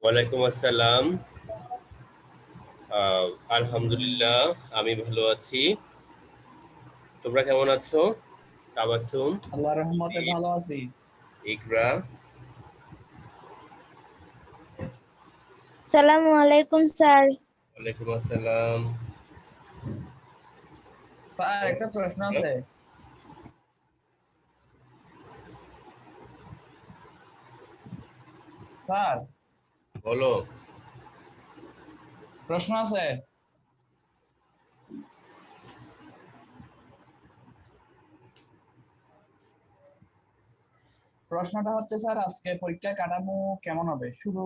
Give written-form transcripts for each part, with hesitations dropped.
ওয়ালাইকুম আসসালাম। আলহামদুলিল্লাহ, আমি ভালো আছি। তোমরা কেমন আছো? তাবাসসুম, আল্লাহর রহমতে ভালো আছি। ইকরা। সালামু আলাইকুম স্যার। ওয়ালাইকুম আসসালাম। স্যার একটা প্রশ্ন আছে। স্যার বলো। প্রশ্ন আছে। প্রশ্নটা হচ্ছে স্যার, আজকে পরীক্ষার কাঠামো কেমন হবে? শুধু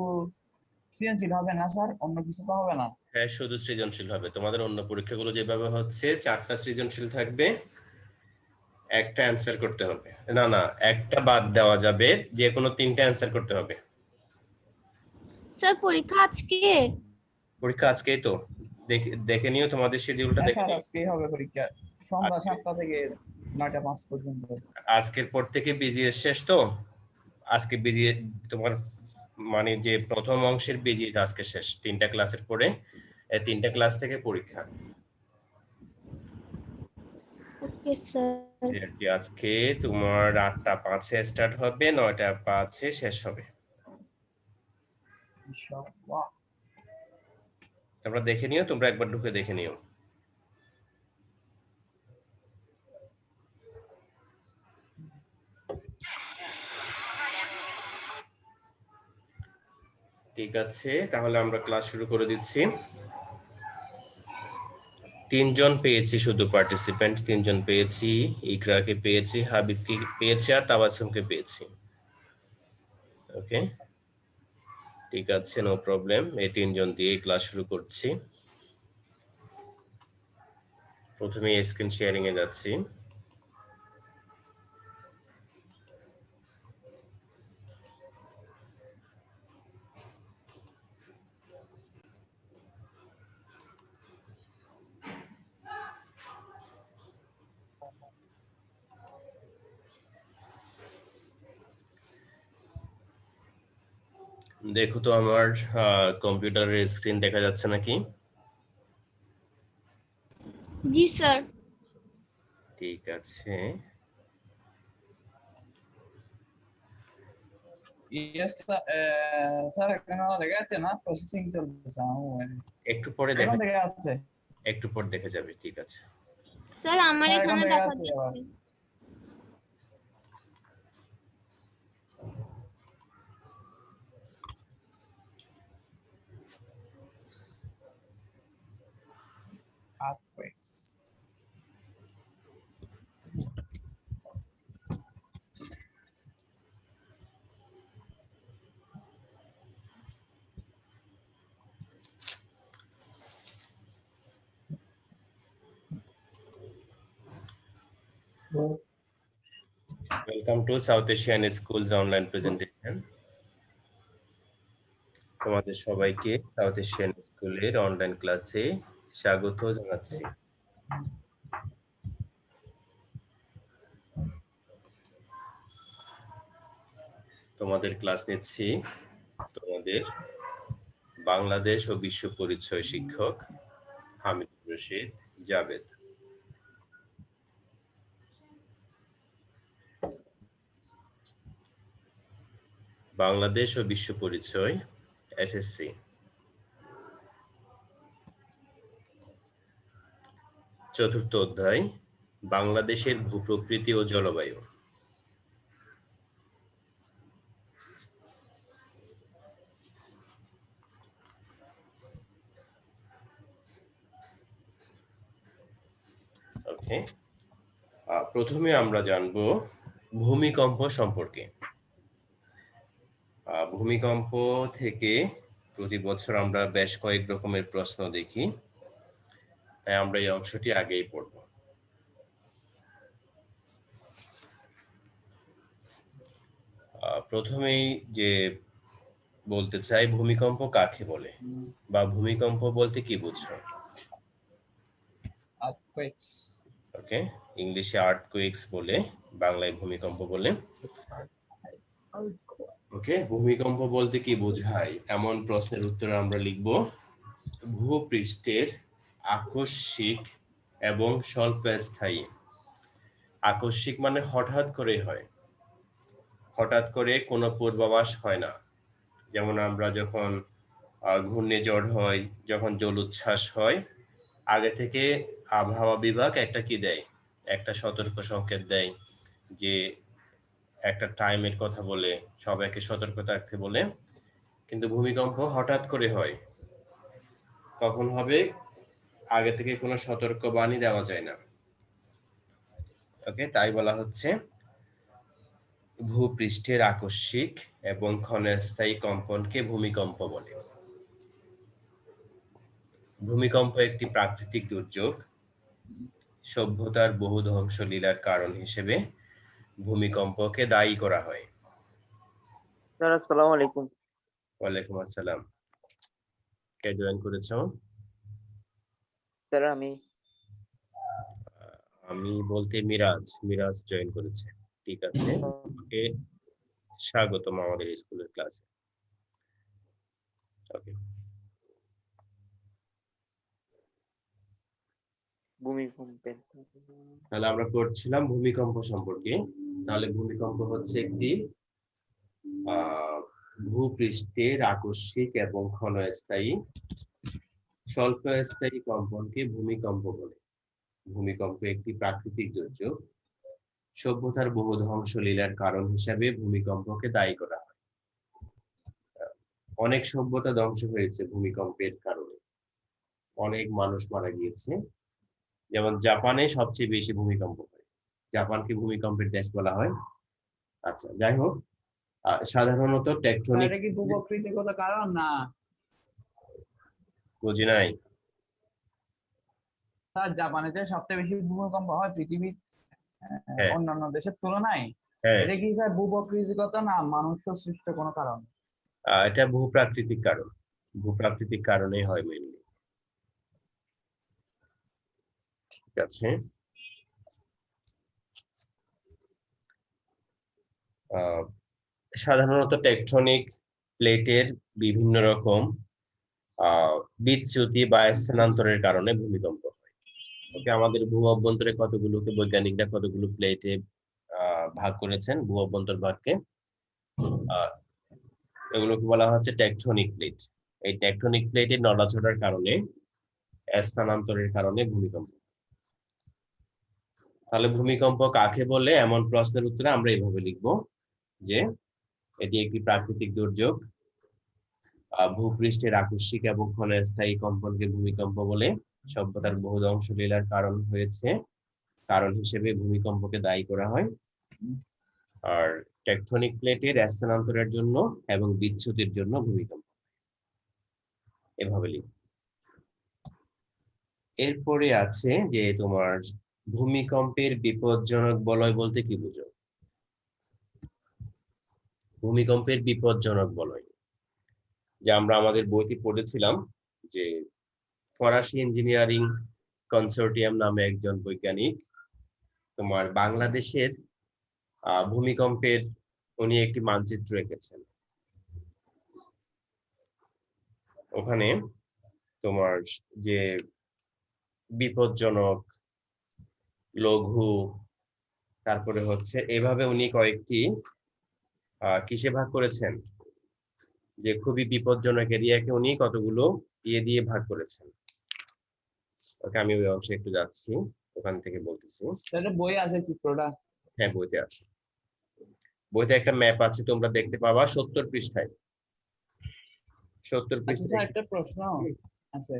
সৃজনশীল হবে না স্যার, অন্য কিছু তো হবে না? হ্যাঁ, শুধু সৃজনশীল হবে। তোমাদের অন্য পরীক্ষাগুলো যেভাবে হচ্ছে 4টা সৃজনশীল থাকবে, একটা অ্যান্সার করতে হবে। না না, একটা বাদ দেওয়া যাবে, যে কোনো 3টা অ্যান্সার করতে হবে। স্যার পরীক্ষা আজকে? পরীক্ষা আজকেই তো। দেখে দেখে নিও, তোমাদের শিডিউলটা হ্যাঁ দেখে স্যার, নিও। আজকেই হবে পরীক্ষা, সন্ধ্যা আজকে 7টা থেকে 9টা 5 পর্যন্ত। আজকের পর থেকে বিজিএস শেষ তো। আজকে বিজিএস তোমার মানে যে প্রথম অংশের বিজিএস আজকে শেষ, 3টা ক্লাসের পরে 3টা ক্লাস থেকে পরীক্ষা। Okay sir. এই আর কি, আজকে তোমার 8টা 5-এ স্টার্ট হবে, 9টা 5-এ শেষ হবে। ইনশাআল্লাহ। তোমরা দেখে নিও, তোমরা একবার ঢুকে দেখে নিও। ঠিক আছে, তাহলে আমরা ক্লাস শুরু করে দিচ্ছি। 3জন পেয়েছি, শুধু পার্টিসিপেন্ট 3জন পেয়েছি। ইকরাকে পেয়েছি, হাবিবকে পেয়েছি, আর তাবাসসুমকে পেয়েছি। ওকে, ঠিক আছে, নো প্রবলেম। এই 3জন দিয়ে ক্লাস শুরু করছি। প্রথমে স্ক্রিন শেয়ারিং এ যাচ্ছি। দেখো তো আমার কম্পিউটারের স্ক্রিন দেখা যাচ্ছে নাকি? জি স্যার। ঠিক আছে। ইয়েস স্যার, এখানে দেখা যাচ্ছে না, প্রসেসিং চলতেছে আমার মোবাইলে। একটু পরে এখন দেখা, দেখা যাচ্ছে। একটু পর দেখে যাবে। ঠিক আছে। স্যার আমার স্যার এখন এখানে দেখা দেখা যাচ্ছে আবার। যাচ্ছে। Welcome to south Asian schools online presentation. তোমাদের সবাইকে সাউথ এশিয়ান স্কুলের অনলাইন ক্লাসে স্বাগত জানাচ্ছি। তোমাদের ক্লাস নিচ্ছি তোমাদের বাংলাদেশ ও বিশ্ব পরিচয় শিক্ষক হামিদ রশিদ জাভেদ। বাংলাদেশ ও বিশ্ব পরিচয়, এসএসসি। চতুর্থ অধ্যায়, বাংলাদেশের ভূপ্রকৃতি ও জলবায়ু। ওকে, প্রথমে আমরা জানব ভূমিকম্প সম্পর্কে। ভূমিকম্প থেকে প্রতি বছর আমরা বেশ কয়েক রকমের প্রশ্ন দেখি, তাই আমরা এই অংশটি আগেই পড়ব। প্রথমেই যে বলতে চাই, ভূমিকম্প কাকে বলে বা ভূমিকম্প বলতে কি বুঝছো? আর্থকোয়েকস। ওকে, ইংলিশে আর্থকুয়েকস বলে, বাংলায় ভূমিকম্প বলে। ওকে, ভূমিকম্প বলতে কি বোঝায় এমন প্রশ্নের উত্তরে আমরা লিখব ভূপৃষ্ঠের আকস্মিক এবং স্বল্পস্থায়ী। আকস্মিক মানে হঠাৎ করে হয়, হঠাৎ করে কোনো পূর্বাভাস হয় না। যেমন আমরা যখন ঘূর্ণিঝড় হয়, যখন জলোচ্ছ্বাস হয়, আগে থেকে আবহাওয়া বিভাগ একটা কি দেয়, একটা সতর্ক সংকেত দেয়, যে একটা টাইমের কথা বলে সবাইকে সতর্ক থাকতে বলে। কিন্তু ভূমিকম্প হঠাৎ করে হয়, কখন হবে আগে থেকে কোনো সতর্ক বাণী দেওয়া যায় না। ওকে, তাই বলা হচ্ছে ভূপৃষ্ঠের আকস্মিক এবং ক্ষণস্থায়ী কম্পনকে ভূমিকম্প বলে। ভূমিকম্প একটি প্রাকৃতিক দুর্যোগ। সভ্যতার বহু ধ্বংসলীলার কারণ হিসেবে ভূমিকম্পকে দায়ী করা হয়। স্যার আসসালামু আলাইকুম। ওয়ালাইকুম আসসালাম। কে জয়েন করেছো? স্যার আমি আমি বলতে মিরাজ জয়েন করেছে। ঠিক আছে, ওকে, স্বাগতম আমাদের স্কুলের ক্লাসে। ওকে, ভূমিকম্পের তাহলে আমরা পড়ছিলাম ভূমিকম্প সম্পর্কে। তাহলে ভূমিকম্প হচ্ছে একটি ভূপৃষ্ঠের আকস্মিক এবং ক্ষণস্থায়ী স্বল্পস্থায়ী কম্পনকে ভূমিকম্প বলে। ভূমিকম্প একটি প্রাকৃতিক দুর্যোগ। সভ্যতার বহু ধ্বংসলীলার কারণ হিসাবে ভূমিকম্পকে দায়ী করা হয়। অনেক সভ্যতা ধ্বংস হয়েছে ভূমিকম্পের কারণে, অনেক মানুষ মারা গিয়েছে। যেমন জাপানে সবচেয়ে বেশি ভূমিকম্প হয়, জাপানকে ভূমিকম্পের দেশ বলা হয়। আচ্ছা, যাই হোক, সাধারণত টেকটনিক, এটা কি ভূপ্রকৃতিগত কারণ না? বুঝি নাই। স্যার জাপানে যে সবচেয়ে বেশি ভূমিকম্প হয় পৃথিবীর হ্যাঁ অন্যান্য দেশের তুলনায়, হ্যাঁ, এটা কি স্যার ভূপ্রকৃতিগত না মানুষ সৃষ্ট কোনো কারণ? এটা ভূপ্রাকৃতিক কারণ, ভূপ্রাকৃতিক কারণেই হয় মেইনলি। ঠিক আছে, সাধারণত টেকটনিক প্লেটের বিভিন্ন রকম বিচ্যুতি বা স্থানান্তরের কারণে ভূমিকম্প হয়। ওকে, আমাদের ভূ অভ্যন্তরে কতগুলোকে বৈজ্ঞানিকরা কতগুলো প্লেটে ভাগ করেছেন, ভূ অভ্যন্তর ভাগকে, এগুলোকে বলা হচ্ছে টেকটনিক প্লেট। এই টেকটনিক প্লেটের নড়াচড়ার কারণে, স্থানান্তরের কারণে ভূমিকম্প। তাহলে ভূমিকম্প কাকে বলে এমন প্রশ্নের উত্তরে আমরা এইভাবে লিখব যে এটি একটি প্রাকৃতিক দুর্যোগ। ভূপৃষ্ঠের আকস্মিক এবং ক্ষণস্থায়ী কম্পনকে ভূমিকম্প বলে। সভ্যতার বহু ধ্বংসলীলার কারণ হয়েছে, কারণ হিসেবে ভূমিকম্পকে দায়ী করা হয়। আর টেকটনিক প্লেটের স্থানান্তরের জন্য এবং বিচ্যুতির জন্য ভূমিকম্প, এভাবে লিখব। এরপরে আছে যে তোমার ভূমিকম্পের বিপজ্জনক বলয় বলতে কি বুঝো? ভূমিকম্পের বিপজ্জনক বলয়, যে আমরা আমাদের বইতে পড়েছিলাম যে ফরাসি ইঞ্জিনিয়ারিং কনসোর্টিয়াম নামে একজন বৈজ্ঞানিক তোমার বাংলাদেশের ভূমিকম্পের উনি একটি মানচিত্র এঁকেছেন। ওখানে তোমার যে বিপজ্জনক, লঘু, তারপরে হচ্ছে এভাবে উনি কয়েকটি কিসে ভাগ করেছেন, যে খুবই বিপজ্জনক এরিয়াকে উনি কতগুলো ইয়ে দিয়ে ভাগ করেছেন। ওকে, আমি ওই অংশে একটু যাচ্ছি, ওখান থেকে বলতেছি। এটা বই আছে চিত্রটা? হ্যাঁ, বইতে আছে, বইতে একটা ম্যাপ আছে, তোমরা দেখতে পাবা 70 পৃষ্ঠায়। 70 আচ্ছা পৃষ্ঠায় স্যার একটা প্রশ্ন আছে।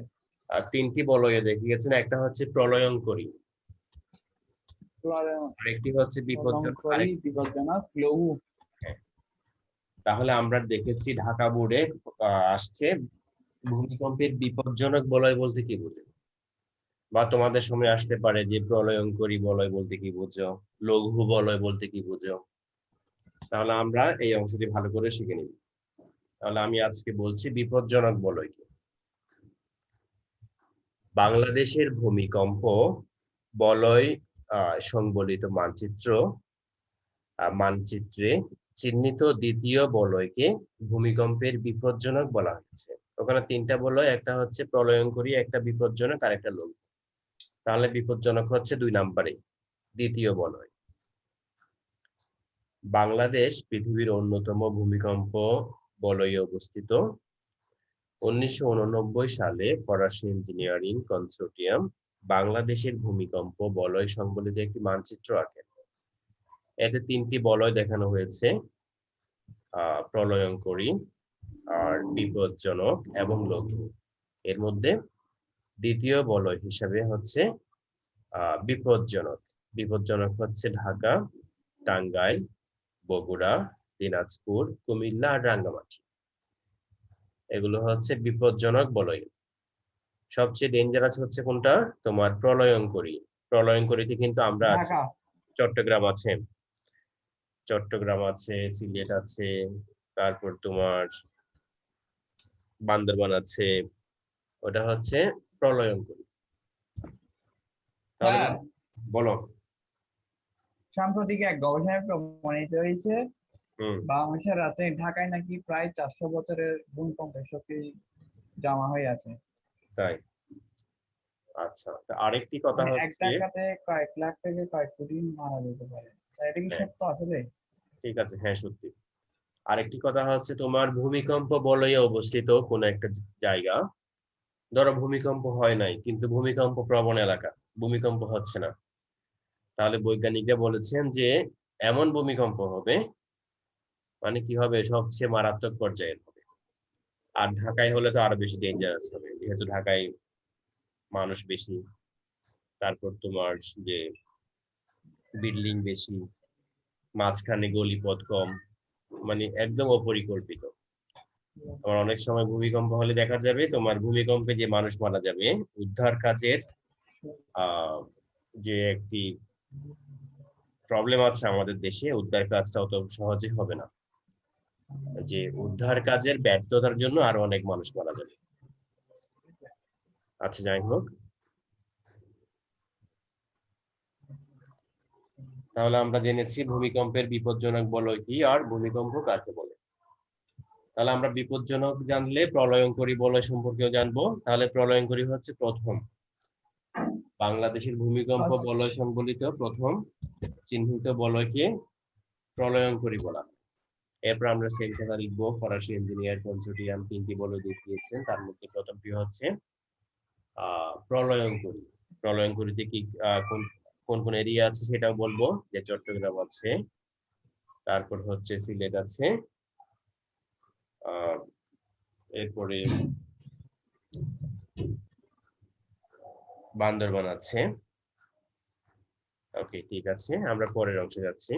তিনটি বলয়ে দেখিয়েছেন, একটা হচ্ছে প্রলয়ঙ্করী, আরেকটি হচ্ছে বিপজ্জনক, বিপজ্জনক, লঘু। তাহলে আমরা দেখেছি ঢাকা বোর্ডে আসছে ভূমিকম্পের বিপজ্জনক বলয় বলতে কি বুঝো, বা তোমাদের সময় আসতে পারে যে প্রলয়ঙ্করী বলয় বলতে কি বুঝো, লঘু বলয় বলতে কি বুঝো। তাহলে আমরা এই অংশটি ভালো করে শিখে নিব। তাহলে আমি আজকে বলছি বিপজ্জনক বলয় কি। বাংলাদেশের ভূমিকম্প বলয় সংবলিত মানচিত্রে চিহ্নিত দ্বিতীয় বলয়কে ভূমিকম্পের বিপজ্জনক বলা হচ্ছে। ওখানে তিনটা বলয়, একটা হচ্ছে প্রলয়ঙ্করী, একটা বিপজ্জনক আর একটা লঘু। তাহলে বিপজ্জনক হচ্ছে 2 নম্বরে, দ্বিতীয় বলয়। বাংলাদেশ পৃথিবীর অন্যতম ভূমিকম্প বলয়ে অবস্থিত। 1989 সালে ফরাসি ইঞ্জিনিয়ারিং কনসোর্টিয়াম বাংলাদেশের ভূমিকম্প বলয় সংবলিত একটি মানচিত্র আঁকেন। এতে 3টি বলয় দেখানো হয়েছে, প্রলয়ঙ্করী, আর বিপজ্জনক এবং লঘু। এর মধ্যে দ্বিতীয় বলয় হিসাবে হচ্ছে বিপজ্জনক। বিপজ্জনক হচ্ছে ঢাকা, টাঙ্গাইল, বগুড়া, দিনাজপুর, কুমিল্লা আর রাঙ্গামাটি। এগুলো হচ্ছে বিপজ্জনক বলয়। সবচেয়ে ডেঞ্জারাস হচ্ছে কোনটা? তোমার প্রলয়ঙ্করী। প্রলয়ঙ্করীতে কিন্তু আমরা আছি, ঢাকা। চট্টগ্রাম আছে, সিলেট আছে, তারপর তোমার বান্দরবান আছে। ওটা হচ্ছে প্রলয়ঙ্করী। তাহলে স্যার, বলো। সাম্প্রতিক এক গবেষণায় প্রমাণিত হয়েছে হুম, বাংলাদেশের রাজধানী ঢাকায় নাকি প্রায় 400 বছরের ভূমিকম্পের শক্তি জমা হয়ে আছে। তাই? আচ্ছা, তা আরেকটি কথা মানে এক হচ্ছে, ধাক্কাতে কয়েক লাখ থেকে কয়েক কোটি মারা যেতে পারে। স্যার, এটা কি হ্যাঁ, সত্য আসলে? ঠিক আছে, হ্যাঁ সত্যি। আরেকটি কথা হচ্ছে, তোমার ভূমিকম্প বলয়ে অবস্থিত কোন একটা জায়গা, ধরো ভূমিকম্প হয় নাই কিন্তু ভূমিকম্প প্রবণ এলাকা, ভূমিকম্প হচ্ছে না, তাহলে বৈজ্ঞানিকরা বলেছেন যে এমন ভূমিকম্প হবে, মানে কি হবে, সবচেয়ে মারাত্মক পর্যায়ের হবে। আর ঢাকায় হলে তো আরো বেশি ডেঞ্জারাস হবে, যেহেতু ঢাকায় মানুষ বেশি, তারপর তোমার যে বিল্ডিং বেশি, মাঝখানে গলিপথ কম, মানে একদম অপরিকল্পিত। তোমার অনেক সময় ভূমিকম্প হলে দেখা যাবে তোমার ভূমিকম্পে যে মানুষ মারা যাবে, উদ্ধার কাজের যে একটি প্রবলেম আছে আমাদের দেশে, উদ্ধার কাজটা অত সহজে হবে না, যে উদ্ধার কাজের ব্যর্থতার জন্য আরো অনেক মানুষ মারা যাবে। আচ্ছা, যাই হোক, তাহলে আমরা জেনেছি ভূমিকম্পের বিপজ্জনক বলয় কি আর ভূমিকম্প কাকে বলে। তাহলে আমরা বিপজ্জনক জানলে প্রলয়ঙ্করী বলয় সম্পর্কেও জানবো। তাহলে প্রলয়ঙ্করী হচ্ছে প্রথম বাংলাদেশের ভূমিকম্প বলয় সংবলিত প্রথম চিহ্নিত বলয়কে প্রলয়ঙ্করী বলা হয়। এরপর আমরা সেম কথা লিখবো, ফরাসি ইঞ্জিনিয়ার কনসোর্টিয়াম 3টি বলয় দেখিয়েছেন, তার মধ্যে প্রথমটি হচ্ছে প্রলয়ঙ্করী। প্রলয়ঙ্করীতে কি কোন কোন কোন এরিয়া আছে সেটাও বলবো, যে চট্টগ্রাম আছে, তারপর হচ্ছে সিলেট আছে, এরপরে বান্দরবান আছে। ওকে, ঠিক আছে, আমরা পরের অংশে যাচ্ছি।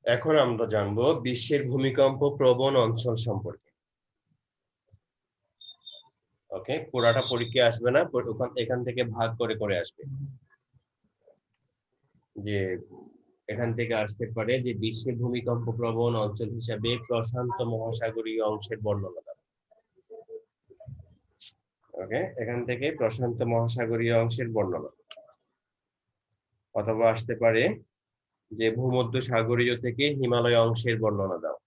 এখন আমরা জানবো বিশ্বের ভূমিকম্প প্রবণ অঞ্চল সম্পর্কে। ওকে, পুরাটা পরীক্ষা আসবে না, এখান থেকে ভাগ করে করে আসবে। যে এখান থেকে আসতে পারে যে বিশ্বের ভূমিকম্প প্রবণ অঞ্চল হিসাবে প্রশান্ত মহাসাগরীয় অংশের বর্ণনা দাও। ওকে, এখান থেকে প্রশান্ত মহাসাগরীয় অংশের বর্ণনা, অথবা আসতে পারে যে ভূমধ্য সাগরীয় থেকে হিমালয় অংশের বর্ণনা দাও,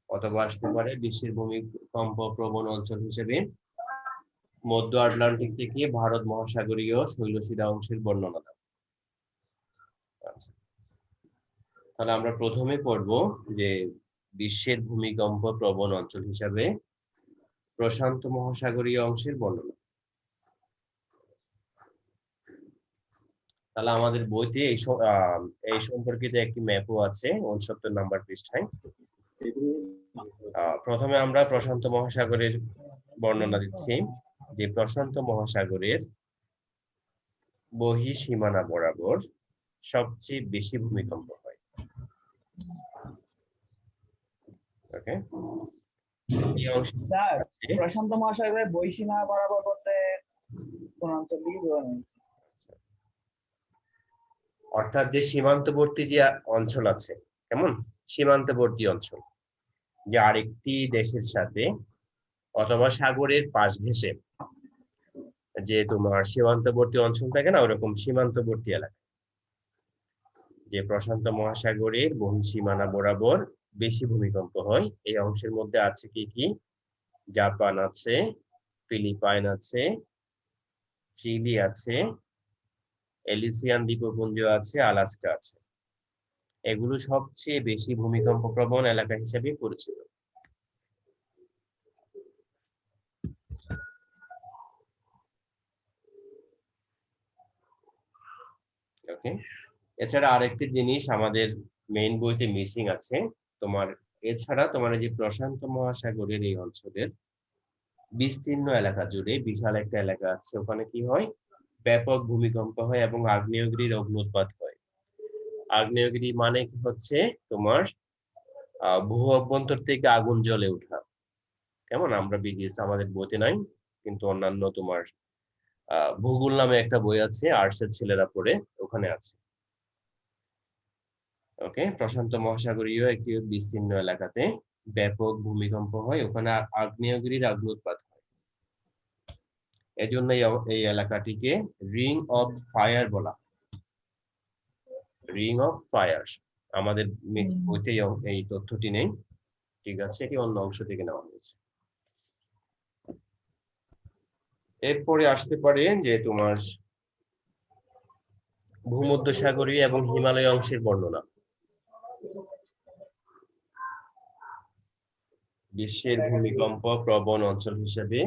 অথবা আসতে পারে বিশ্বের ভূমিকম্প প্রবণ অঞ্চল হিসেবে মধ্য আটলান্টিক থেকে ভারত মহাসাগরীয় শৈলশিরা অংশের বর্ণনা দাও। আচ্ছা, তাহলে আমরা প্রথমে পড়ব যে বিশ্বের ভূমিকম্প প্রবণ অঞ্চল হিসাবে প্রশান্ত মহাসাগরীয় অংশের বর্ণনা। তাহলে আমাদের বইতে এই সম্পর্কিত একটি ম্যাপও আছে 69 নম্বর পৃষ্ঠায়। প্রথমে আমরা প্রশান্ত মহাসাগরের বর্ণনা দিচ্ছি, যে প্রশান্ত মহাসাগরের বহিঃসীমানা বরাবর সবচেয়ে বেশি ভূমিকম্প হয়। ওকে, এই অংশ স্যার আছে। প্রশান্ত মহাসাগরের বহিসীমা বরাবর বলতে কোন অঞ্চল দিকে বোঝানো হয়েছে? অর্থাৎ যে সীমান্তবর্তী যে অঞ্চল আছে, কেমন সীমান্তবর্তী অঞ্চল, যে আরেকটি দেশের সাথে অথবা সাগরের পাশ ঘেঁষে যে তোমার সীমান্তবর্তী অঞ্চল থাকে না, ওরকম সীমান্তবর্তী এলাকা, যে প্রশান্ত মহাসাগরের বহিঃসীমানা বরাবর বেশি ভূমিকম্প হয়। এই অংশের মধ্যে আছে কি কি? জাপান আছে, ফিলিপাইন আছে, চিলি আছে, এলিসিয়ান দ্বীপপুঞ্জ আছে, আলাস্কা আছে। এগুলো সবচেয়ে বেশি ভূমিকম্প প্রবণ এলাকা হিসেবে পরিচিত। ওকে, এছাড়া আরেকটি জিনিস আমাদের মেইন বইতে মিসিং আছে তোমার, এছাড়া তোমার এই যে প্রশান্ত মহাসাগরের এই অঞ্চলের বিস্তীর্ণ এলাকা জুড়ে বিশাল একটা এলাকা আছে, ওখানে কি হয়? ব্যাপক ভূমিকম্প হয় এবং আগ্নেয়গিরির অগ্ন্যুৎপাত হয়। আগ্নেয়গিরি মানে কি হচ্ছে তোমার ভূ অভ্যন্তর থেকে আগুন জ্বলে ওঠা। কেমন, আমরা বিডিএস আমাদের বইতে নাই, কিন্তু অন্যান্য তোমার ভূগোল নামে একটা বই আছে, আর্টসের ছেলেরা পড়ে, ওখানে আছে। ওকে, প্রশান্ত মহাসাগরীয় একটি বিস্তীর্ণ এলাকাতে ব্যাপক ভূমিকম্প হয়, ওখানে আগ্নেয়গিরির অগ্ন্যুৎপাত হয়। এজন্য এই এলাকাটিকে রিং অফ ফায়ার বলা। রিং অফ ফায়ার আমাদের বইতে এই তথ্যটি নেই, ঠিক আছে, এটি অন্য অংশ থেকে নেওয়া হয়েছে। এরপরে আসতে পারে যে তোমার ভূমধ্যসাগরীয় এবং হিমালয় অংশের বর্ণনা। বিশ্বের ভূমিকম্প প্রবণ অঞ্চল হিসেবে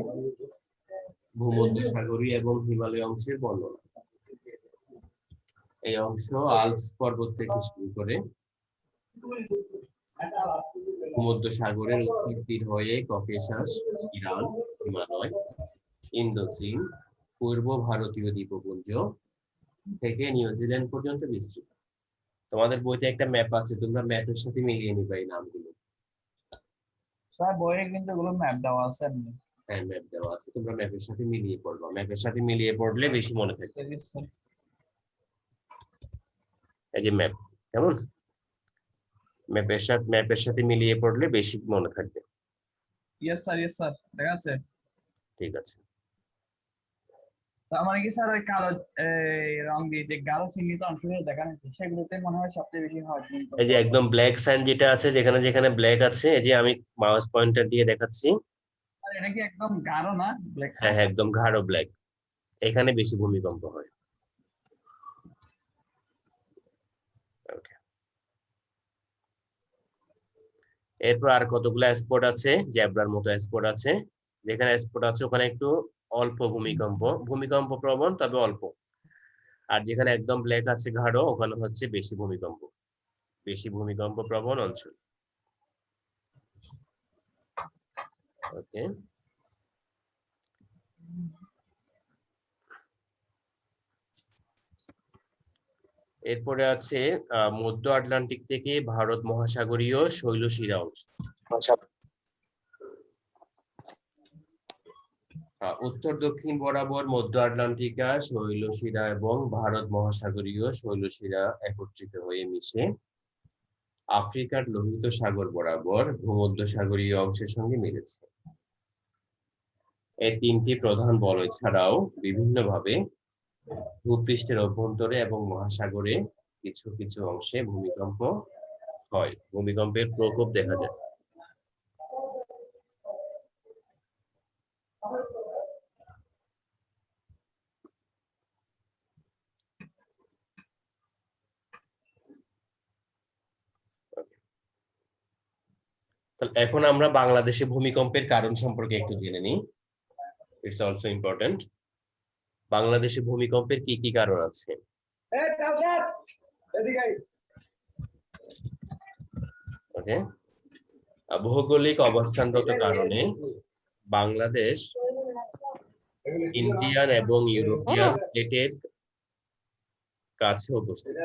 ভূমধ্যসাগরীয় এবং হিমালয় অংশের বর্ণনা। এই অংশ আল্পস পর্বত থেকে শুরু করে ভূমধ্যসাগরের উত্তর তীর হয়ে ককেশাস, ইরান, হিমালয়, ইন্দোচীন, পূর্ব ভারতীয় দ্বীপপুঞ্জ থেকে নিউজিল্যান্ড পর্যন্ত বিস্তৃত। তোমাদের বইতে একটা ম্যাপ আছে, তোমরা ম্যাপের সাথে মিলিয়ে নিবে এই নামগুলো। স্যার বইয়ে কিন্তু এগুলো ম্যাপ দেওয়া আছে। হ্যাঁ, ম্যাপ দেওয়া আছে, তোমরা ম্যাপের সাথে মিলিয়ে পড়বা, ম্যাপের সাথে মিলিয়ে পড়লে বেশি মনে থাকবে। এই যে ম্যাপ, কেমন, ম্যাপের সাথে মিলিয়ে পড়লে বেশি মনে থাকবে। ইয়েস স্যার দেখা আছে। ঠিক আছে, তার মানে কি স্যার ওই কালো রং দিয়ে যে গাঢ় চিহ্নিত অংশগুলো দেখানো হচ্ছে সেগুলোতে মনে হয় সবচেয়ে বেশি হয়। এই যে একদম ব্ল্যাক সাইন যেটা আছে, যেখানে যেখানে ব্ল্যাক আছে, এই যে আমি মাউস পয়েন্টার দিয়ে দেখাচ্ছি। আর এটা কি একদম গাঢ় না ব্ল্যাক? হ্যাঁ, একদম গাঢ় ব্ল্যাক, এখানে বেশি ভূমিকম্প হয়। এরপর আর কতগুলো স্পট আছে, জ্যাব্রার মতো স্পট আছে, যেখানে স্পট আছে ওখানে একটু অল্প ভূমিকম্প প্রবণ তবে অল্প। আর যেখানে একদম ব্ল্যাক আছে গাঢ়, ওখানে হচ্ছে বেশি ভূমিকম্প প্রবণ অঞ্চল। ওকে, এরপরে আছে মধ্য আটলান্টিক থেকে ভারত মহাসাগরীয় শৈলশিরা অংশ। উত্তর দক্ষিণ বরাবর মধ্য আটলান্টিকা শৈলশিরা এবং ভারত মহাসাগরীয় শৈলশিরা একত্রিত হয়ে মিশে আফ্রিকার লোহিত সাগর বরাবর ভূমধ্যসাগরীয় অংশের সঙ্গে মিলেছে। এই তিনটি প্রধান বলয় ছাড়াও বিভিন্নভাবে ভূপৃষ্ঠের অভ্যন্তরে এবং মহাসাগরে কিছু কিছু অংশে ভূমিকম্প হয়, ভূমিকম্পের প্রকোপ দেখা যায়। এখন আমরা বাংলাদেশে ভূমিকম্পের কারণ সম্পর্কে একটু জেনে নিই। It's also important. বাংলাদেশে ভূমিকম্পের কি কি কারণ আছে? ওকে, ভৌগোলিক অবস্থানগত কারণে বাংলাদেশ ইন্ডিয়ান এবং ইউরোপিয়ান প্লেটের কাছে অবস্থিত।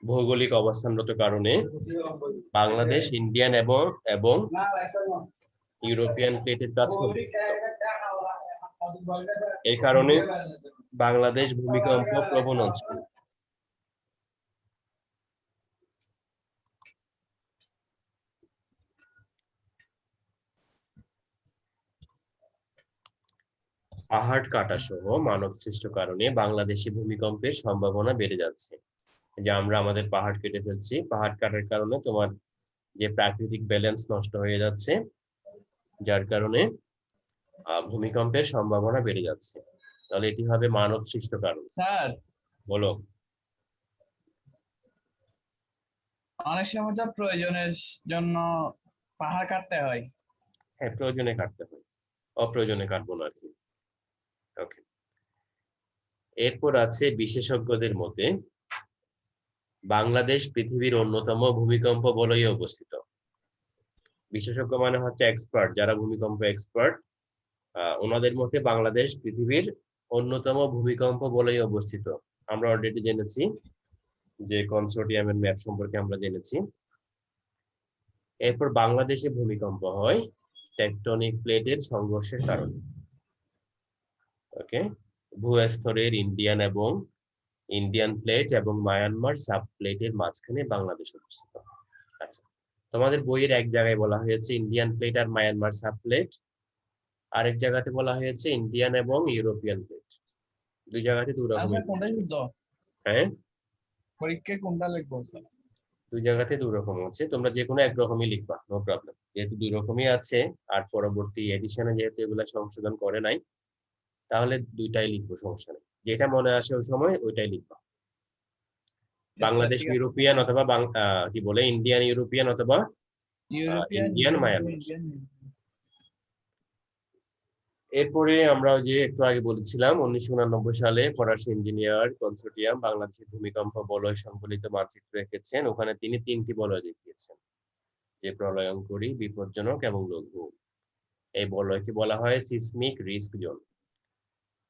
ভৌগোলিক অবস্থানগত কারণে বাংলাদেশ ইন্ডিয়ান এবং ইউরোপিয়ান প্লেটের কাছে অবস্থিত। এই কারণে বাংলাদেশ ভূমিকম্প প্রবণ অঞ্চল। পাহাড় কাটা সহ মানব সৃষ্ট কারণে বাংলাদেশে ভূমিকম্পের সম্ভাবনা বেড়ে যাচ্ছে। যে আমরা আমাদের পাহাড় কেটে ফেলছি, পাহাড় কাটার কারণে তোমার যে প্রাকৃতিক ব্যালেন্স নষ্ট হয়ে যাচ্ছে, যার কারণে ভূমিকম্পের সম্ভাবনা বেড়ে যাচ্ছে। তাহলে এটি হবে মানব সৃষ্ট কারণ। স্যার বলো। অনেক সময় যা প্রয়োজনের জন্য পাহাড় কাটতে হয়। হ্যাঁ, প্রয়োজনে কাটতে হয়, অপ্রয়োজনে কাটবো না আর কি। ওকে, এরপর আছে বিশেষজ্ঞদের মতে বাংলাদেশ পৃথিবীর অন্যতম ভূমিকম্প বলয়ে অবস্থিত। বিশেষজ্ঞ মানে হচ্ছে এক্সপার্ট, যারা ভূমিকম্প এক্সপার্ট, ওনাদের মতে বাংলাদেশ পৃথিবীর অন্যতম ভূমিকম্প বলয়ে অবস্থিত। আমরা অলরেডি জেনেছি যে কনসোর্টিয়ামের ম্যাপ সম্পর্কে আমরা জেনেছি। এরপর বাংলাদেশে ভূমিকম্প হয় টেকটনিক প্লেটের সংঘর্ষের কারণে। ওকে, ভূস্তরের ইন্ডিয়ান প্লেট এবং মায়ানমার সাব প্লেটের মাঝখানে বাংলাদেশ অবস্থিত। আচ্ছা, তোমাদের বইয়ের এক জায়গায় বলা হয়েছে ইন্ডিয়ান প্লেট আর মায়ানমার সাব প্লেট, আরেক জায়গাতে বলা হয়েছে ইন্ডিয়ান এবং ইউরোপিয়ান প্লেট। দুই জায়গাতে দুই রকমের। কোনটা শুদ্ধ? হ্যাঁ, পরীক্ষায় কোনটা লিখবো? দুই জায়গাতে দুই রকম আছে, তোমরা যে কোনো এক রকমই লিখবা, নো প্রবলেম। যেহেতু দুই রকমই আছে আর পরবর্তী এডিশনে যেহেতু এগুলা সংশোধন করে নাই, তাহলে দুইটাই লিখবো, সমস্যা নেই। যেটা মনে আসে ওই সময় ওইটাই লিখবা। বাংলাদেশ ইউরোপিয়ান অথবা কি বলে ইন্ডিয়ান ইউরোপিয়ান অথবা ইন্ডিয়ান মায়ানমার। এরপরে আমরা যে একটু আগে বলেছিলাম 1989 সালে ফরাসি ইঞ্জিনিয়ার কনসোর্টিয়াম বাংলাদেশের ভূমিকম্প বলয় সংবলিত মানচিত্র এঁকেছেন। ওখানে তিনি 3টি বলয় দেখিয়েছেন, যে প্রলয়ঙ্করী, বিপজ্জনক এবং লঘু। এই বলয়কে বলা হয় সিসমিক রিস্ক জোন।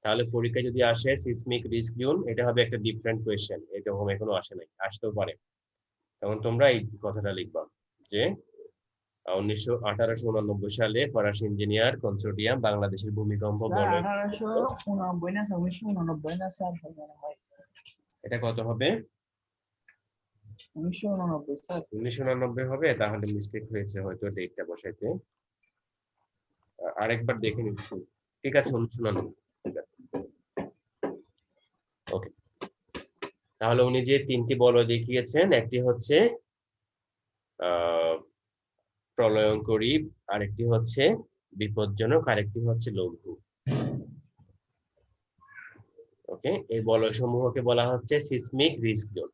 তাহলে পরীক্ষায় যদি আসে সিসমিক রিস্ক জোন, এটা হবে একটা ডিফারেন্ট কোয়েশ্চেন, এরকম এখনো আসে নাই, আসতেও পারে। তখন তোমরা এই কথাটা লিখবা যে 1889 সালে ফরাসি ইঞ্জিনিয়ার কনসোর্টিয়াম বাংলাদেশের ভূমিকম্প বলয়। 1889 না 1989 না স্যার? এটা কত হবে? 1989 স্যার। 1989 হবে, তাহলে মিস্টেক হয়েছে হয়তো ডেটটা বসাইতে। আরেকবার দেখে নিচ্ছি। ঠিক আছে, 1989। ওকে, তাহলে উনি যে 3টি বলয় দেখিয়েছেন, একটি হচ্ছে প্রলয়ঙ্করী, আরেকটি হচ্ছে বিপজ্জনক, আরেকটি হচ্ছে লঘু। ওকে, এই বলয় সমূহকে বলা হচ্ছে সিসমিক রিস্ক জোন।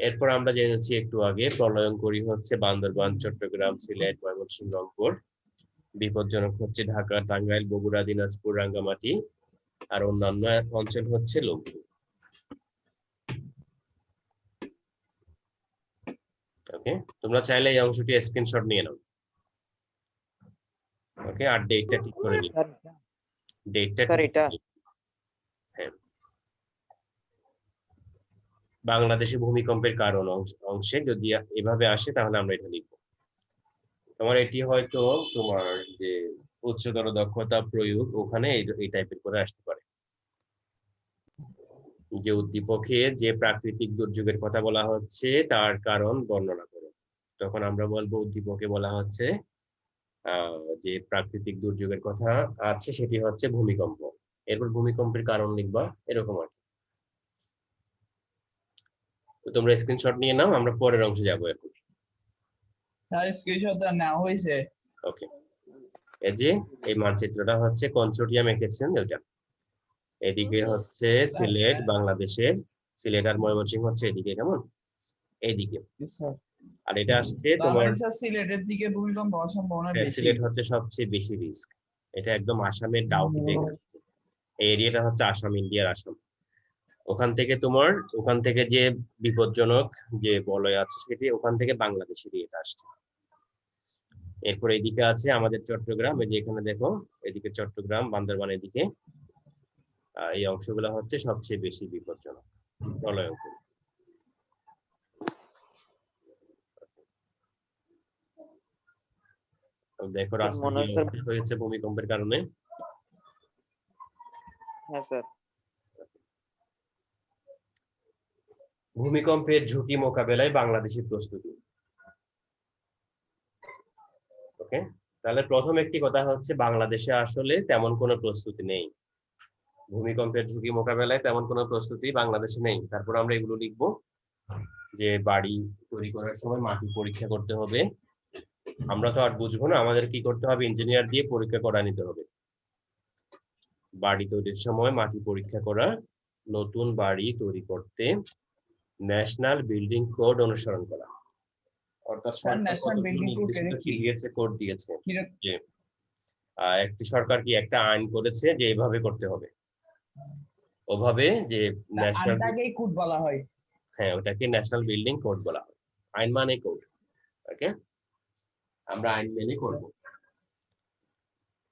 এরপর আমরা জেনেছি একটু আগে প্রলয়ঙ্করী হচ্ছে বান্দরবান, চট্টগ্রাম, সিলেট, ময়মনসিংহ, রংপুর। বিপজ্জনক হচ্ছে ঢাকা, টাঙ্গাইল, বগুড়া, দিনাজপুর, রাঙ্গামাটি। আর অন্যান্য অঞ্চল হচ্ছে লঘু। ওকে, তোমরা চাইলে এই অংশটি স্ক্রিনশট নিয়ে নাও। ওকে, আর ডেটটা ঠিক করে নিও। ডেটটা স্যার এটা হ্যাঁ, বাংলাদেশে ভূমিকম্পের কারণ অংশে যদি এভাবে আসে তাহলে আমরা এটা লিখবো। তোমার এটি হয়তো তোমার যে উচ্চতর দক্ষতা প্রয়োগ, ওখানে এই টাইপের করে আসতে পারে। যে উদ্দীপকে যে প্রাকৃতিক দুর্যোগের কথা বলা হচ্ছে তার কারণ বর্ণনা করো, তখন আমরা বলবো উদ্দীপকে বলা হচ্ছে যে প্রাকৃতিক দুর্যোগের কথা আছে সেটি হচ্ছে ভূমিকম্প। এরপর ভূমিকম্পের কারণ লিখবা, এরকম আর কি। তো তোমরা স্ক্রিনশট নিয়ে নাও, আমরা পরের অংশে যাবো এখন। স্যার স্ক্রিনশট নেওয়া হয়েছে। ওকে, এই যে এই মানচিত্রটা হচ্ছে কনসোর্টিয়াম এঁকেছেন, ওইটা। এদিকে হচ্ছে সিলেট, বাংলাদেশের সিলেট আর ময়মনসিংহ হচ্ছে এদিকে, কেমন এইদিকে। আর এটা আসছে তোমার সিলেটের দিকে ভূমিকম্প হওয়ার সম্ভাবনা বেশি। সিলেট হচ্ছে সবচেয়ে বেশি রিস্ক। এটা একদম আসামের ডাউকি থেকে আসছে। এই এরিয়াটা হচ্ছে আসাম, ইন্ডিয়ার আসাম। ওখান থেকে যে বিপজ্জনক যে বলয় আছে সেটি ওখান থেকে বাংলাদেশের এটা আসছে। এরপর এদিকে আছে আমাদের চট্টগ্রাম, এই যে এখানে দেখো, এদিকে চট্টগ্রাম, বান্দরবান, এদিকে এই অংশগুলো হচ্ছে সবচেয়ে বেশি বিপজ্জনক। প্রলয়ঙ্কন। দেখো স্যার, রাস্তা মনে হয় দিয়ে স্যার হয়েছে ভূমিকম্পের কারণে। হ্যাঁ স্যার। ভূমিকম্পের ঝুঁকি মোকাবেলায় বাংলাদেশের প্রস্তুতি। ওকে, তাহলে প্রথম একটি কথা হচ্ছে বাংলাদেশে আসলে তেমন কোনো প্রস্তুতি নেই। ভূমিকম্পের ঝুঁকি মোকাবেলায় তেমন কোনো প্রস্তুতি বাংলাদেশে নেই। তারপর আমরা এগুলো লিখবো যে বাড়ি তৈরি করার সময় মাটি পরীক্ষা করতে হবে। আমরা তো আর বুঝবো না, আমাদের কি করতে হবে, ইঞ্জিনিয়ার দিয়ে পরীক্ষা করা নিতে হবে। বাড়ি তৈরির সময় মাটি পরীক্ষা করা, নতুন বাড়ি তৈরি করতে ন্যাশনাল বিল্ডিং কোড অনুসরণ করা। অর্থাৎ স্যার সরকার ন্যাশনাল কতগুলো বিল্ডিং কোড নির্দেশিত কি কি দিয়েছে, কোড দিয়েছে কিরকম? যে একটি সরকার কি একটা আইন করেছে যে এইভাবে করতে হবে, ওভাবে যে ন্যাশনাল, আনটাকেই কোড বলা হয়। হ্যাঁ ওটাকে ন্যাশনাল বিল্ডিং কোড বলা হয়। আইন মানে কোড। ওকে, আমরা আইন মেনে করব।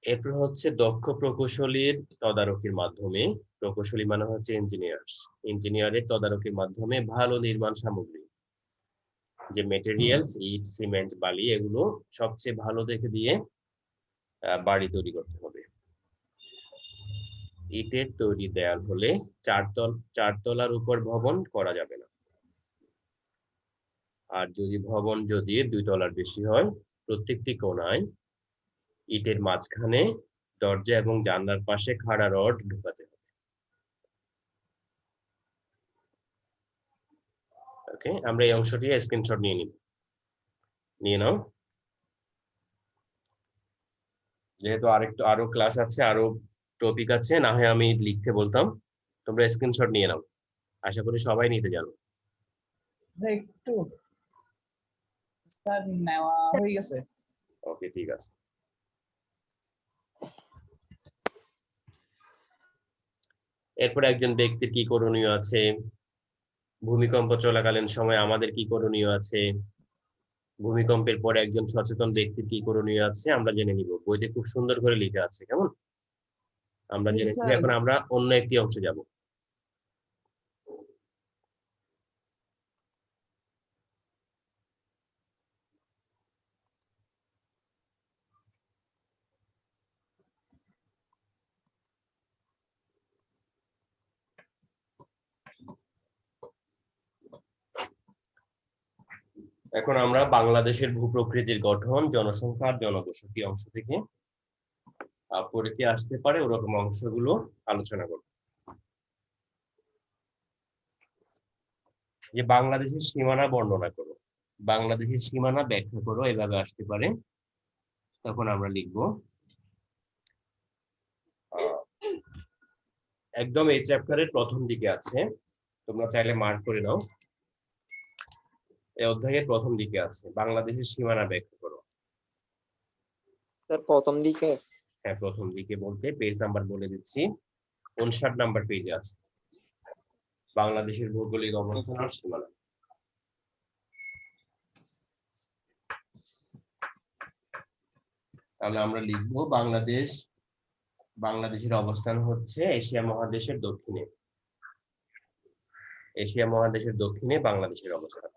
এরপর হচ্ছে দক্ষ প্রকৌশলীর তদারকির মাধ্যমে, প্রকৌশলী মানে হচ্ছে ইঞ্জিনিয়ারের তদারকির মাধ্যমে ভালো নির্মাণ সামগ্রী, যে মেটেরিয়ালস, ইট, সিমেন্ট, বালি, এগুলো সবচেয়ে ভালো দেখে দিয়ে বাড়ি তৈরি করতে হবে। ইটের তৈরি দেয়াল হলে চারতলার উপর ভবন করা যাবে না। আর ভবন যদি 2 তলার বেশি হয়, প্রত্যেকটি কোণায় ইটের মাঝখানে দরজা এবং জানলার পাশে খাড়া রড ঢোকাতে হবে। ওকে, আমরা এই অংশটি স্ক্রিনশট নিয়ে নাও। যেহেতু আরো ক্লাস আছে, আরো টপিক আছে, না হয় আমি লিখতে বলতাম, তোমরা স্ক্রিনশট নিয়ে নাও। আশা করি সবাই নিতে জানো। একটু স্যার নেওয়া হয়ে গেছে। ওকে, ঠিক আছে। এরপর একজন ব্যক্তির কি করণীয় আছে, ভূমিকম্প চলাকালীন সময় আমাদের কি করণীয় আছে, ভূমিকম্পের পরে একজন সচেতন ব্যক্তির কি করণীয় আছে, আমরা জেনে নিব। বইতে খুব সুন্দর করে লেখা আছে, কেমন? আমরা জেনে নিব। এখন আমরা অন্য একটি অংশে যাব। এখন আমরা বাংলাদেশের ভূপ্রকৃতির গঠন, জনসংখ্যা, জনবসতি অংশ থেকে পরীক্ষা আসতে পারে ওরকম অংশগুলো আলোচনা করব। যে বাংলাদেশের সীমানা বর্ণনা করো, বাংলাদেশের সীমানা ব্যাখ্যা করো, এভাবে আসতে পারে। তখন আমরা লিখব একদম এই চ্যাপ্টারের প্রথম দিকে আছে, তোমরা চাইলে মার্ক করে নাও। এই অধ্যায়ের প্রথম দিকে আছে, বাংলাদেশের সীমানা ব্যাখ্যা করো। স্যার প্রথম দিকে? হ্যাঁ, প্রথম দিকে বলতে পেজ নাম্বার বলে দিচ্ছি, 59 নাম্বার পেজে আছে বাংলাদেশের ভৌগোলিক অবস্থান আর সীমানা। তাহলে আমরা লিখব বাংলাদেশের অবস্থান হচ্ছে এশিয়া মহাদেশের দক্ষিণে। এশিয়া মহাদেশের দক্ষিণে বাংলাদেশের অবস্থান।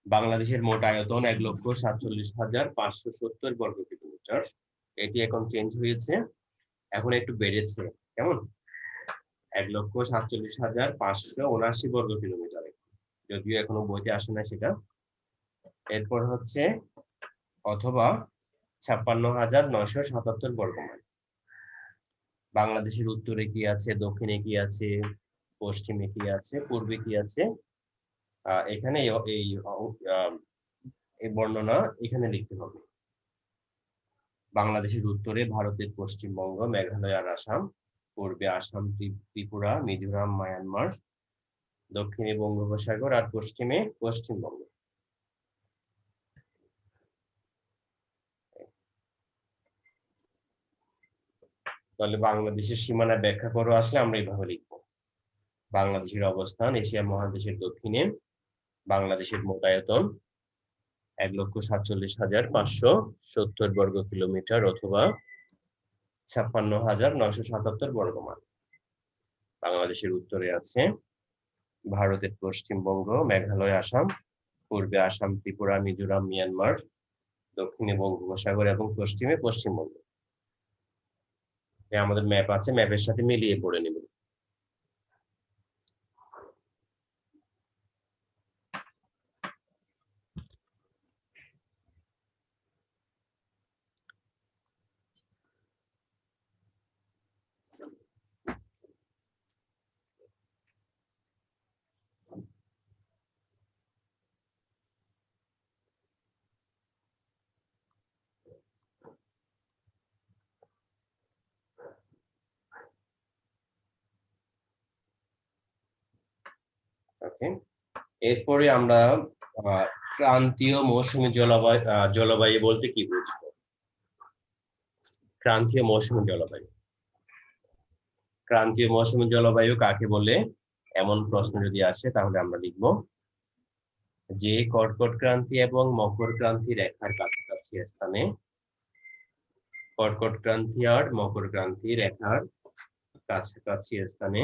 বাংলাদেশের মোট আয়তন 1,47,570 বর্গ কিলোমিটার। এটি এখন চেঞ্জ হয়েছে, এখন একটু বেড়েছে, কেমন? 1,47,579 বর্গ কিলোমিটার, যদিও এখনো বইতে আসে না সেটা। এরপর হচ্ছে অথবা 56,977 বর্গ মাইল। বাংলাদেশের উত্তরে কি আছে, দক্ষিণে কি আছে, পশ্চিমে কি আছে, পূর্বে কি আছে, এখানে এই বর্ণনা এখানে লিখতে হবে। বাংলাদেশের উত্তরে ভারতের পশ্চিমবঙ্গ, মেঘালয় আর আসাম, পূর্বে আসাম, ত্রিপুরা, মিজোরাম, মায়ানমার, দক্ষিণে বঙ্গোপসাগর আর পশ্চিমে পশ্চিমবঙ্গ। তাহলে বাংলাদেশের সীমানা ব্যাখ্যা করো আসলে আমরা এইভাবে লিখব, বাংলাদেশের অবস্থান এশিয়া মহাদেশের দক্ষিণে, বাংলাদেশের মোট আয়তন 1,47,570 বর্গ কিলোমিটার অথবা 56,977 বর্গ মাইল। বাংলাদেশের উত্তরে আছে ভারতের পশ্চিমবঙ্গ, মেঘালয়, আসাম, পূর্বে আসাম, ত্রিপুরা, মিজোরাম, মিয়ানমার, দক্ষিণে বঙ্গোপসাগর এবং পশ্চিমে পশ্চিমবঙ্গ। আমাদের ম্যাপ আছে, ম্যাপের সাথে মিলিয়ে পড়ে নেব। ওকে, এরপরে আমরা ক্রান্তীয় মৌসুমী জলবায়ু বলতে কি বুঝবো? ক্রান্তীয় মৌসুমী জলবায়ু, ক্রান্তীয় মৌসুমী জলবায়ু কাকে বলে এমন প্রশ্ন যদি আসে তাহলে আমরা লিখব যে কর্কট ক্রান্তি এবং মকর ক্রান্তি রেখার কাছাকাছি স্থানে, কর্কট ক্রান্তি আর মকর ক্রান্তি রেখার কাছাকাছি স্থানে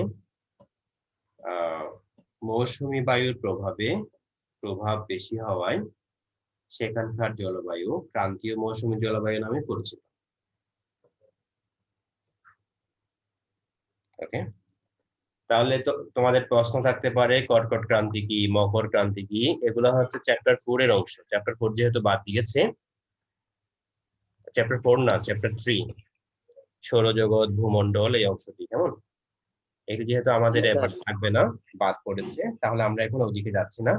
মৌসুমী বায়ুর প্রভাব বেশি হওয়ায় সেখানকার জলবায়ু ক্রান্তীয় মৌসুমী জলবায়ু নামে পরিচিত। ওকে, তাহলে তো তোমাদের প্রশ্ন থাকতে পারে কর্কট ক্রান্তি কি, মকর ক্রান্তি কি, এগুলো হচ্ছে চ্যাপ্টার 4 এর অংশ। চ্যাপ্টার 4 যেহেতু বাদ দিয়েছে, চ্যাপ্টার 4 না, চ্যাপ্টার 3 সৌরজগৎ, ভূমণ্ডল, এই অংশটি। কেমন, এটি যেহেতু আমাদের জি এবার স্যার। থাকবে না, বাদ পড়েছে, তাহলে আমরা এখন ওদিকে যাচ্ছি না,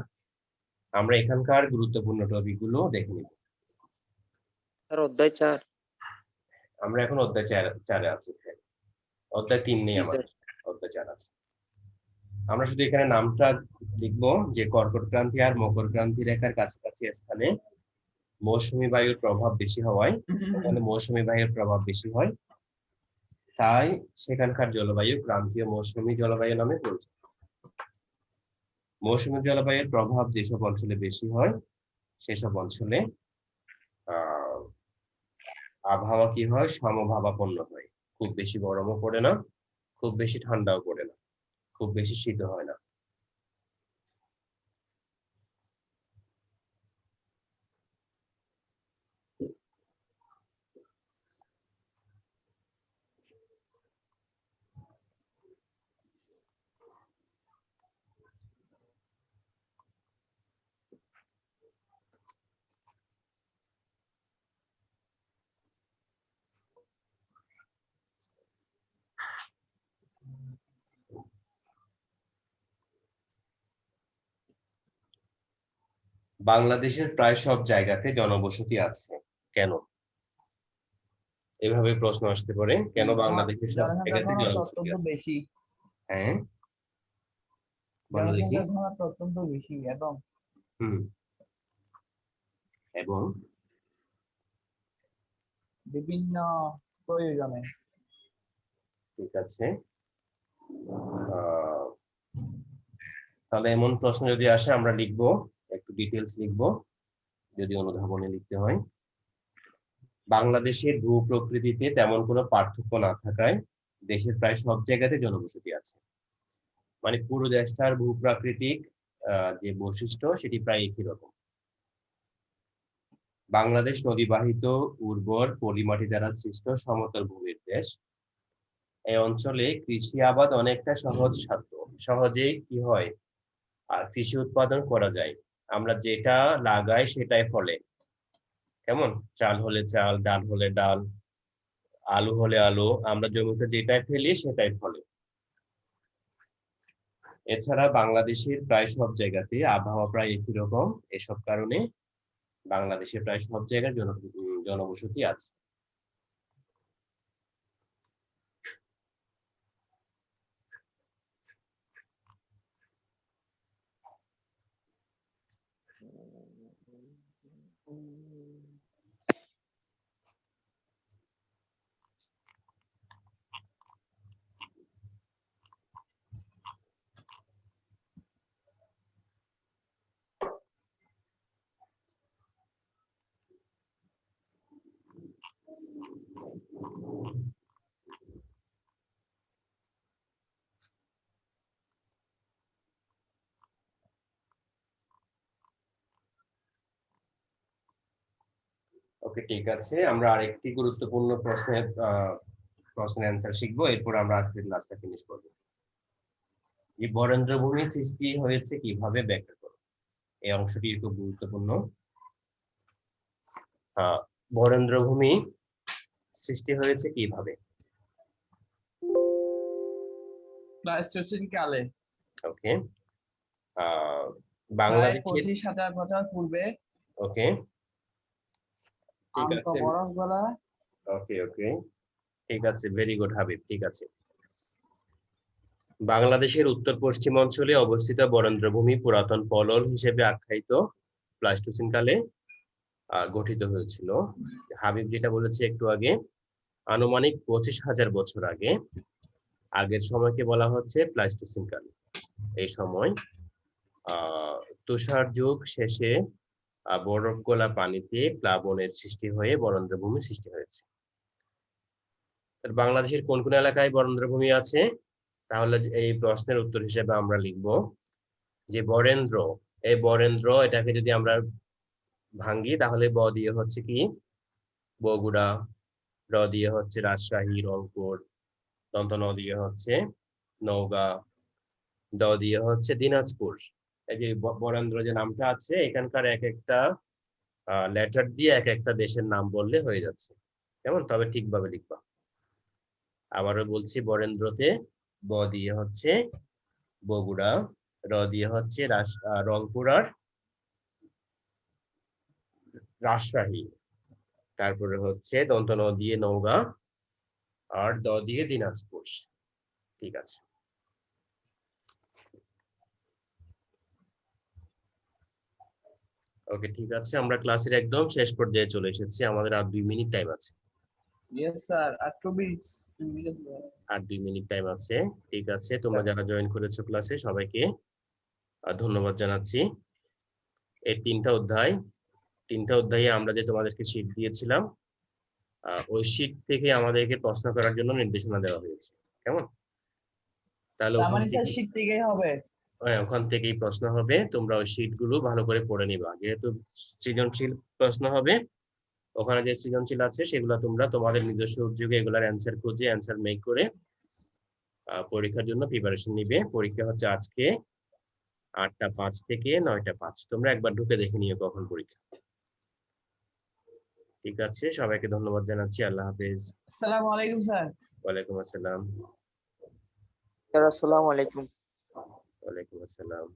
আমরা এখানকার গুরুত্বপূর্ণ টপিক গুলো দেখে নিব। স্যার অধ্যায় 4। আমরা এখন অধ্যায় 4-এ আছি। অধ্যায় 3 নেই জি আমাদের, স্যার। অধ্যায় 4 আছে। আমরা শুধু এখানে নামটা লিখবো যে কর্কট ক্রান্তি আর মকর ক্রান্তি রেখার কাছাকাছি স্থানে মৌসুমী বায়ুর প্রভাব বেশি হওয়ায়, এখানে মৌসুমী বায়ুর প্রভাব বেশি হয়, তাই সেখানকার জলবায়ু ক্রান্তীয় মৌসুমী জলবায়ু নামে পরিচিত। মৌসুমী জলবায়ুর প্রভাব যেসব অঞ্চলে বেশি হয় সেসব অঞ্চলে আবহাওয়া কি হয়, সমভাবাপন্ন হয়। খুব বেশি গরমও পড়ে না, খুব বেশি ঠান্ডাও পড়ে না, খুব বেশি শীতও হয় না। বাংলাদেশের প্রায় সব জায়গাতে জনবসতি আছে, কেন? এভাবে প্রশ্ন আসতে পারে, কেন বাংলাদেশের সব জনসংখ্যা জায়গাতে ঘনত্ব জনবসতি অত্যন্ত আছে? বেশি। হ্যাঁ, বলো দেখি। জনসংখ্যা ঘনত্ব অত্যন্ত বেশি এবং হুম, এবং বিভিন্ন প্রয়োজনে। ঠিক আছে, তাহলে এমন প্রশ্ন যদি আসে আমরা লিখবো, একটু ডিটেলস লিখবো যদি অনুধাবনে লিখতে হয়। বাংলাদেশের ভূ প্রকৃতিতে তেমন কোনো পার্থক্য না থাকায় দেশের প্রায় সব জায়গাতে জনবসতি আছে। মানে পুরো দেশটার ভূপ্রাকৃতিক যে বৈশিষ্ট্য সেটি প্রায় একই রকম। বাংলাদেশ নদীবাহিত উর্বর পলিমাটি দ্বারা সৃষ্ট সমতল ভূমির দেশ। এই অঞ্চলে কৃষি আবাদ অনেকটা সহজসাধ্য, সহজেই কি হয় আর কৃষি উৎপাদন করা যায়। আমরা যেটা লাগাই সেটাই ফলে। কেমন, চাল হলে চাল, ডাল হলে ডাল, আলু হলে আলু, আমরা জমিতে যেটাই ফেলি সেটাই ফলে। এছাড়া বাংলাদেশের প্রায় সব জায়গাতে আবহাওয়া প্রায় একই রকম, এসব কারণে বাংলাদেশের প্রায় সব জায়গায় জনবসতি আছে। ওকে, ঠিক আছে, আমরা আরেকটি গুরুত্বপূর্ণ প্রশ্নের অ্যান্সার শিখবো, এরপর আমরা আজকের ক্লাসটা ফিনিশ করবো। এই বরেন্দ্রভূমি সৃষ্টি হয়েছে কিভাবে ব্যাখ্যা করো। এই অংশটি খুব গুরুত্বপূর্ণ। বরেন্দ্রভূমি সৃষ্টি হয়েছে কিভাবে? প্লাইস্টোসিন কালে ওকে, প্রায় বাংলাদেশের 25,000 বছর পূর্বে ওকে, ঠিক আন্ত আছে, বরফ গলা ওকে ওকে, ঠিক আছে, ভেরি গুড হাবিব, ঠিক আছে। বাংলাদেশের উত্তর পশ্চিম অঞ্চলে অবস্থিত বরেন্দ্রভূমি পুরাতন পলল হিসেবে আখ্যায়িত প্লাইস্টোসিন কালে গঠিত হয়েছিল। হাবিব যেটা বলেছে একটু আগে, আনুমানিক 25,000 বছর আগে, আগের সময়কে বলা হচ্ছে প্লাইস্টোসিন কাল। এই সময় তুষার যুগ শেষে বরফ গলা পানিতে প্লাবনের সৃষ্টি হয়ে বরেন্দ্রভূমি সৃষ্টি হয়েছে। বাংলাদেশের কোন কোন এলাকায় বরেন্দ্রভূমি আছে? তাহলে এই প্রশ্নের উত্তর হিসেবে আমরা লিখব যে বরেন্দ্র, এই বরেন্দ্র এটাকে যদি আমরা ভাঙ্গি তাহলে ব দিয়ে হচ্ছে কি বগুড়া, র দিয়ে হচ্ছে রাজশাহী, রংপুর, দন্ত ন দিয়ে হচ্ছে নওগাঁ, দ দিয়ে হচ্ছে দিনাজপুর। এই যে বরেন্দ্র যে নামটা আছে, এখানকার এক একটা লেটার দিয়ে এক একটা দেশের নাম বললে হয়ে যাচ্ছে, কেমন? তবে ঠিকভাবে লিখবা। আবারও বলছি, বরেন্দ্রতে ব দিয়ে হচ্ছে বগুড়া, র দিয়ে হচ্ছে রংপুর আর রাজশাহী, তারপরে হচ্ছে দন্ত ন দিয়ে নওগাঁ, আর দ দিয়ে দিনাজপুর। ঠিক আছে, ওকে, ঠিক আছে, আমরা ক্লাসের একদম শেষ পর্যায়ে চলে এসেছি, আমাদের আর 2 মিনিট টাইম আছে। ইয়েস স্যার, আর 2 মিনিটস আর 2 মিনিট টাইম আছে। ঠিক আছে, তোমরা যারা জয়েন করেছো ক্লাসে সবাইকে ধন্যবাদ জানাচ্ছি। এই তিনটা অধ্যায়ে আমরা যে তোমাদেরকে শীট দিয়েছিলাম, ওই শীট থেকে আমাদেরকে প্রশ্ন করার জন্য নির্দেশনা দেওয়া হয়েছে, কেমন? তাহলে ওখান মানে স্যার থেকে শীত থেকেই হবে। ওখান থেকেই প্রশ্ন হবে, তোমরা ওই শীট গুলো ভালো করে পড়ে নিবা। যেহেতু সৃজনশীল প্রশ্ন হবে, ওখানে যে সৃজনশীল আছে সেগুলো তোমরা তোমাদের নিজস্ব উদ্যোগে এগুলার অ্যান্সার খুঁজে অ্যান্সার মেক করে পরীক্ষার জন্য প্রিপারেশন নিবে। পরীক্ষা হচ্ছে আজকে 8টা 5 থেকে 9টা 5। তোমরা একবার ঢুকে দেখে নিও কখন পরীক্ষা। ঠিক আছে, সবাইকে ধন্যবাদ জানাচ্ছি। আল্লাহ হাফেজ। আসসালামু আলাইকুম স্যার। ওয়ালাইকুম আসসালাম। স্যার আসসালামু আলাইকুম। ওয়ালাইকুম আসসালাম।